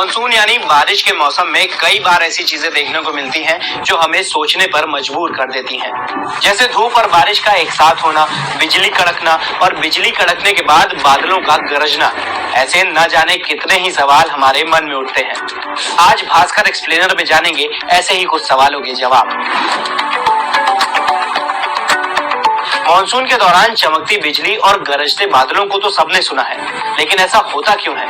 Monsoon यानी बारिश के मौसम में कई बार ऐसी चीजें देखने को मिलती हैं जो हमें सोचने पर मजबूर कर देती हैं। जैसे धूप और बारिश का एक साथ होना, बिजली कड़कना और बिजली कड़कने के बाद बादलों का गरजना। ऐसे न जाने कितने ही सवाल हमारे मन में उठते हैं। आज भास्कर एक्सप्लेनर में जानेंगे ऐसे ही कुछ सवालों के जवाब। मॉनसून के दौरान चमकती बिजली और गरजते बादलों को तो सबने सुना है, लेकिन ऐसा होता क्यों है?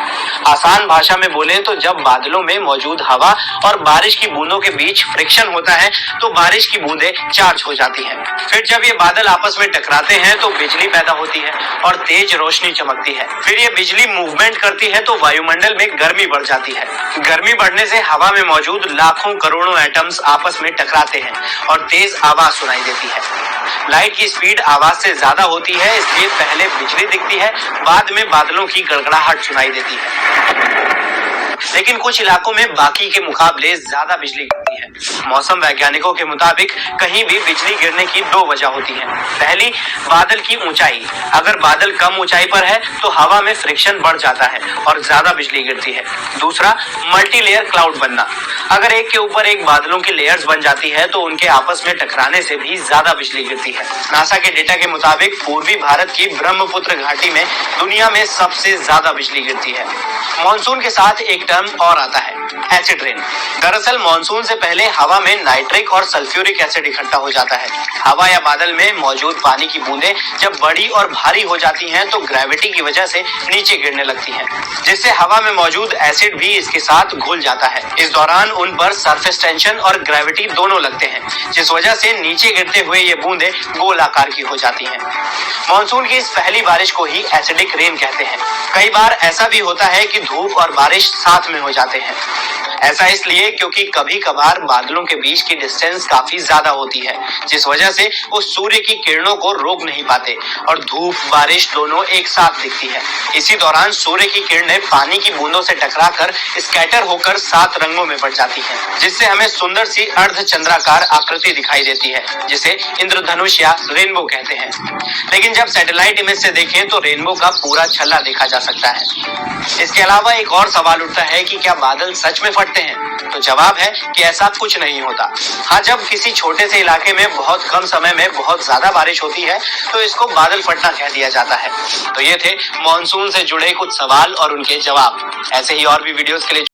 आसान भाषा में बोले तो जब बादलों में मौजूद हवा और बारिश की बूंदों के बीच फ्रिक्शन होता है तो बारिश की बूंदें चार्ज हो जाती हैं। फिर जब ये बादल आपस में टकराते हैं तो बिजली पैदा होती है और तेज रोशनी चमकती है। फिर ये बिजली मूवमेंट करती है तो वायुमंडल में गर्मी बढ़ जाती है। गर्मी बढ़ने से हवा में मौजूद लाखों करोड़ों एटम्स आपस में टकराते हैं और तेज आवाज सुनाई देती है। लाइट की स्पीड आवाज से ज्यादा होती है, इसलिए पहले बिजली दिखती है, बाद में बादलों की गड़गड़ाहट सुनाई देती है। लेकिन कुछ इलाकों में बाकी के मुकाबले ज्यादा बिजली गिरती है। मौसम वैज्ञानिकों के मुताबिक कहीं भी बिजली गिरने की दो वजह होती है। पहली, बादल की ऊंचाई। अगर बादल कम ऊंचाई पर है तो हवा में फ्रिक्शन बढ़ जाता है और ज्यादा बिजली गिरती है। दूसरा, मल्टी लेयर क्लाउड बनना। अगर एक के ऊपर एक बादलों की लेयर्स बन जाती है तो उनके आपस में टकराने से भी ज्यादा बिजली गिरती है। नासा के डेटा के मुताबिक पूर्वी भारत की ब्रह्मपुत्र घाटी में दुनिया में सबसे ज्यादा बिजली गिरती है। मॉनसून के साथ एक टर्म और आता है, एसिड रेन। दरअसल मॉनसून से पहले हवा में नाइट्रिक और सल्फ्यूरिक एसिड इकट्ठा हो जाता है। हवा या बादल में मौजूद पानी की बूंदें जब बड़ी और भारी हो जाती हैं तो ग्रेविटी की वजह से नीचे गिरने लगती हैं, जिससे हवा में मौजूद एसिड भी इसके साथ घुल जाता है। इस दौरान उन पर सरफेस टेंशन और ग्रेविटी दोनों लगते हैं, जिस वजह से नीचे गिरते हुए ये बूंदें गोल आकार की हो जाती हैं। मॉनसून की इस पहली बारिश को ही एसिडिक रेन कहते हैं। कई बार ऐसा भी होता है कि धूप और बारिश साथ में हो जाते हैं। ऐसा इसलिए क्योंकि कभी कभार बादलों के बीच की डिस्टेंस काफी ज्यादा होती है, जिस वजह से वो सूर्य की किरणों को रोक नहीं पाते और धूप बारिश दोनों एक साथ दिखती है। इसी दौरान सूर्य की किरणें पानी की बूंदों से टकराकर स्कैटर होकर 7 रंगों में बढ़ जाती हैं, जिससे हमें सुंदर सी अर्धचंद्राकार आकृति दिखाई देती है, जिसे इंद्रधनुष या रेनबो कहते हैं। लेकिन जब सैटेलाइट इमेज से देखें तो रेनबो का पूरा छल्ला देखा जा सकता है। इसके अलावा एक और सवाल उठता है कि क्या बादल सच में फटते हैं? तो जवाब है कि ऐसा कुछ नहीं होता। हाँ, जब किसी छोटे से इलाके में बहुत कम समय में बहुत ज्यादा बारिश होती है तो इसको बादल फटना कह दिया जाता है। तो ये थे मॉनसून से जुड़े कुछ सवाल और उनके जवाब। ऐसे ही और भी वीडियोस के लिए